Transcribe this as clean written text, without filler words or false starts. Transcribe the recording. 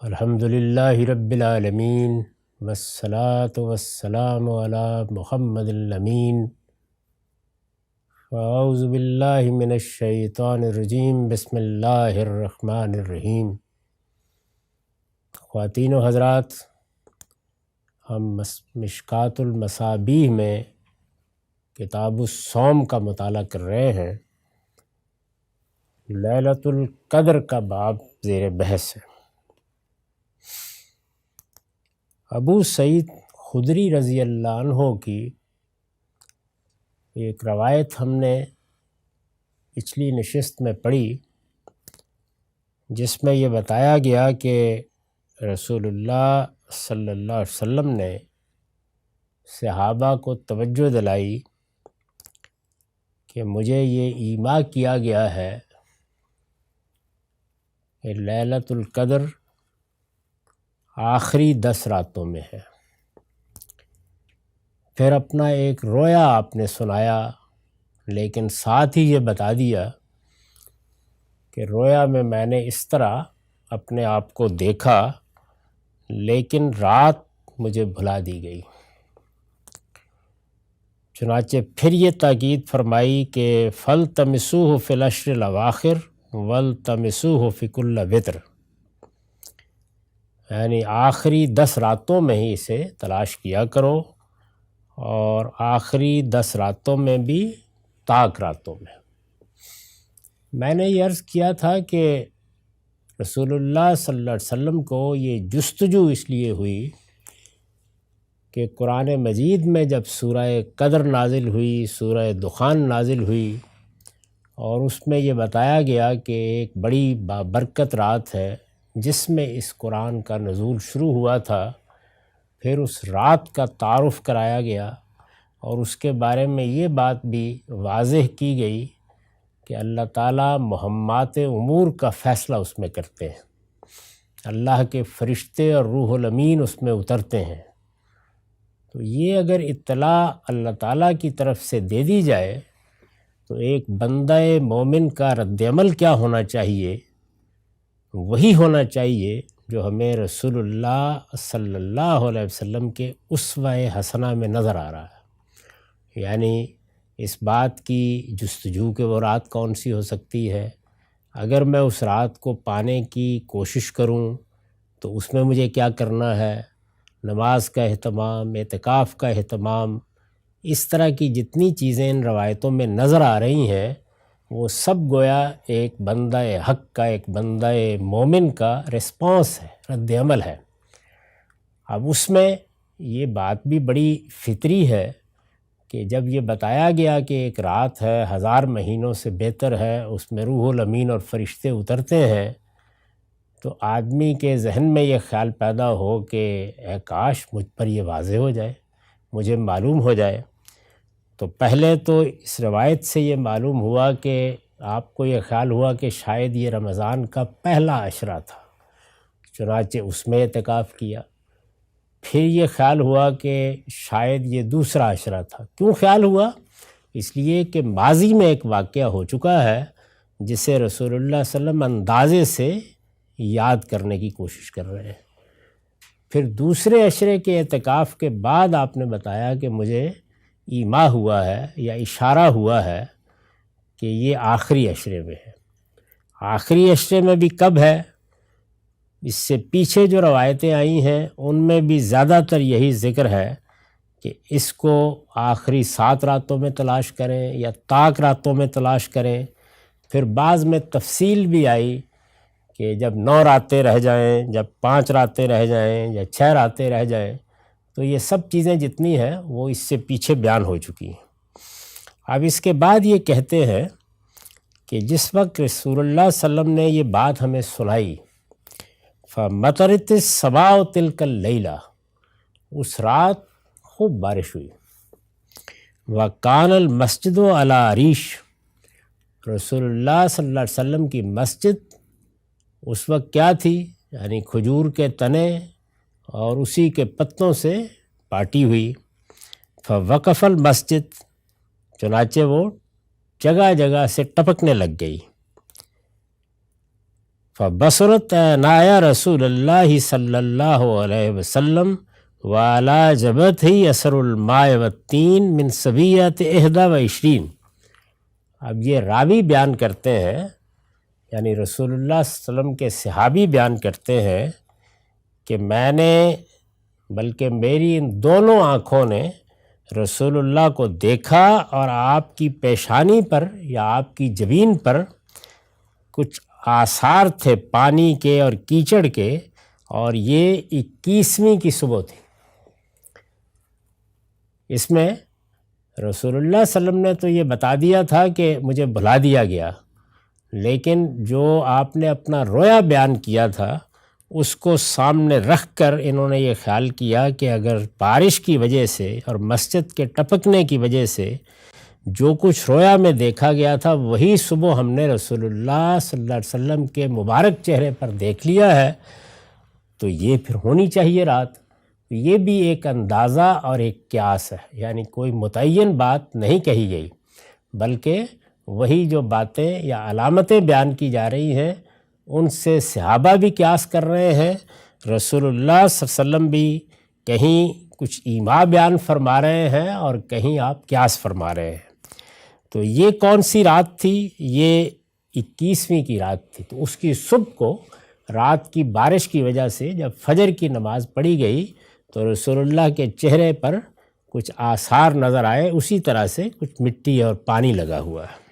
الحمدللہ رب العالمین والصلاة والسلام علی محمد الامین۔ اعوذ باللہ من الشیطان الرجیم، بسم اللہ الرحمن الرحیم۔ خواتین و حضرات، ہم مشکوٰۃ المصابیح میں کتاب الصوم کا مطالعہ کر رہے ہیں۔ لیلۃ القدر کا باب زیر بحث ہے۔ ابو سعید خدری رضی اللہ عنہ کی ایک روایت ہم نے پچھلی نشست میں پڑھی، جس میں یہ بتایا گیا کہ رسول اللہ صلی اللہ علیہ وسلم نے صحابہ کو توجہ دلائی کہ مجھے یہ ایما کیا گیا ہے کہ لیلۃ القدر آخری 10 راتوں میں ہے۔ پھر اپنا ایک رویا آپ نے سنایا، لیکن ساتھ ہی یہ بتا دیا کہ رویا میں نے اس طرح اپنے آپ کو دیکھا، لیکن رات مجھے بھلا دی گئی۔ چنانچہ پھر یہ تاکید فرمائی کہ فَالْتَمِسُوهُ فِي الْعَشْرِ الْأَوَاخِرِ وَالْتَمِسُوهُ فِي كُلِّ وِتْرٍ، یعنی آخری 10 راتوں میں ہی اسے تلاش کیا کرو، اور آخری 10 راتوں میں بھی طاق راتوں میں۔ میں نے یہ عرض کیا تھا کہ رسول اللہ صلی اللہ علیہ وسلم کو یہ جستجو اس لیے ہوئی کہ قرآن مجید میں جب سورہ قدر نازل ہوئی، سورہ دخان نازل ہوئی، اور اس میں یہ بتایا گیا کہ ایک بڑی بابرکت رات ہے جس میں اس قرآن کا نزول شروع ہوا تھا، پھر اس رات کا تعارف کرایا گیا، اور اس کے بارے میں یہ بات بھی واضح کی گئی کہ اللہ تعالیٰ مہمات امور کا فیصلہ اس میں کرتے ہیں، اللہ کے فرشتے اور روح الامین اس میں اترتے ہیں۔ تو یہ اگر اطلاع اللہ تعالیٰ کی طرف سے دے دی جائے تو ایک بندہ مومن کا رد عمل کیا ہونا چاہیے؟ وہی ہونا چاہیے جو ہمیں رسول اللہ صلی اللہ علیہ وسلم کے اسوہ حسنہ میں نظر آ رہا ہے۔ یعنی اس بات کی جستجو کہ وہ رات کون سی ہو سکتی ہے، اگر میں اس رات کو پانے کی کوشش کروں تو اس میں مجھے کیا کرنا ہے، نماز کا اہتمام، اعتکاف کا اہتمام، اس طرح کی جتنی چیزیں ان روایتوں میں نظر آ رہی ہیں، وہ سب گویا ایک بندہ حق کا، ایک بندہ مومن کا رسپانس ہے، رد عمل ہے۔ اب اس میں یہ بات بھی بڑی فطری ہے کہ جب یہ بتایا گیا کہ ایک رات ہے 1000 مہینوں سے بہتر ہے، اس میں روح الامین اور فرشتے اترتے ہیں، تو آدمی کے ذہن میں یہ خیال پیدا ہو کہ اے کاش مجھ پر یہ واضح ہو جائے، مجھے معلوم ہو جائے۔ تو پہلے تو اس روایت سے یہ معلوم ہوا کہ آپ کو یہ خیال ہوا کہ شاید یہ رمضان کا پہلا عشرہ تھا، چنانچہ اس میں اعتکاف کیا۔ پھر یہ خیال ہوا کہ شاید یہ دوسرا عشرہ تھا۔ کیوں خیال ہوا؟ اس لیے کہ ماضی میں ایک واقعہ ہو چکا ہے جسے رسول اللہ صلی اللہ علیہ وسلم اندازے سے یاد کرنے کی کوشش کر رہے ہیں۔ پھر دوسرے عشرے کے اعتکاف کے بعد آپ نے بتایا کہ مجھے ایما ہوا ہے یا اشارہ ہوا ہے کہ یہ آخری عشرے میں ہے۔ آخری عشرے میں بھی کب ہے؟ اس سے پیچھے جو روایتیں آئی ہیں ان میں بھی زیادہ تر یہی ذکر ہے کہ اس کو آخری 7 راتوں میں تلاش کریں یا طاق راتوں میں تلاش کریں۔ پھر بعض میں تفصیل بھی آئی کہ جب 9 راتیں رہ جائیں، جب 5 راتیں رہ جائیں یا 6 راتیں رہ جائیں، تو یہ سب چیزیں جتنی ہیں وہ اس سے پیچھے بیان ہو چکی ہیں۔ اب اس کے بعد یہ کہتے ہیں کہ جس وقت رسول اللہ صلی اللہ علیہ وسلم نے یہ بات ہمیں سنائی، فَمَطَرَتِ السَّمَاءُ تِلْكَ اللَّيْلَةَ، اس رات خوب بارش ہوئی۔ وَكَانَ الْمَسْجِدُ عَلَىٰ عَرِيشٍ، رسول اللہ صلی اللہ علیہ وسلم کی مسجد اس وقت کیا تھی؟ یعنی کھجور کے تنے اور اسی کے پتوں سے پاٹی ہوئی۔ فوقف المسجد، چنانچہ وہ جگہ جگہ سے ٹپکنے لگ گئی۔ فبصرت عینایا رسول اللہ صلی اللہ علیہ وسلم وعلی جبہتہ اثر الماء والتین من سبیۃ 21۔ اب یہ راوی بیان کرتے ہیں، یعنی رسول اللہ صلی اللہ علیہ وسلم کے صحابی بیان کرتے ہیں کہ میں نے، بلکہ میری ان دونوں آنکھوں نے رسول اللہ کو دیکھا اور آپ کی پیشانی پر یا آپ کی جبین پر کچھ آثار تھے پانی کے اور کیچڑ کے، اور یہ 21ویں کی صبح تھی۔ اس میں رسول اللہ صلی اللہ علیہ وسلم نے تو یہ بتا دیا تھا کہ مجھے بھلا دیا گیا، لیکن جو آپ نے اپنا رویا بیان کیا تھا اس کو سامنے رکھ کر انہوں نے یہ خیال کیا کہ اگر بارش کی وجہ سے اور مسجد کے ٹپکنے کی وجہ سے جو کچھ رویا میں دیکھا گیا تھا وہی صبح ہم نے رسول اللہ صلی اللہ علیہ وسلم کے مبارک چہرے پر دیکھ لیا ہے، تو یہ پھر ہونی چاہیے رات۔ یہ بھی ایک اندازہ اور ایک قیاس ہے، یعنی کوئی متعین بات نہیں کہی گئی، بلکہ وہی جو باتیں یا علامتیں بیان کی جا رہی ہیں ان سے صحابہ بھی قیاس کر رہے ہیں، رسول اللہ صلی اللہ علیہ وسلم بھی کہیں کچھ ایما بیان فرما رہے ہیں اور کہیں آپ قیاس فرما رہے ہیں۔ تو یہ کون سی رات تھی؟ یہ 21ویں کی رات تھی۔ تو اس کی صبح کو رات کی بارش کی وجہ سے جب فجر کی نماز پڑھی گئی تو رسول اللہ کے چہرے پر کچھ آثار نظر آئے، اسی طرح سے کچھ مٹی اور پانی لگا ہوا ہے۔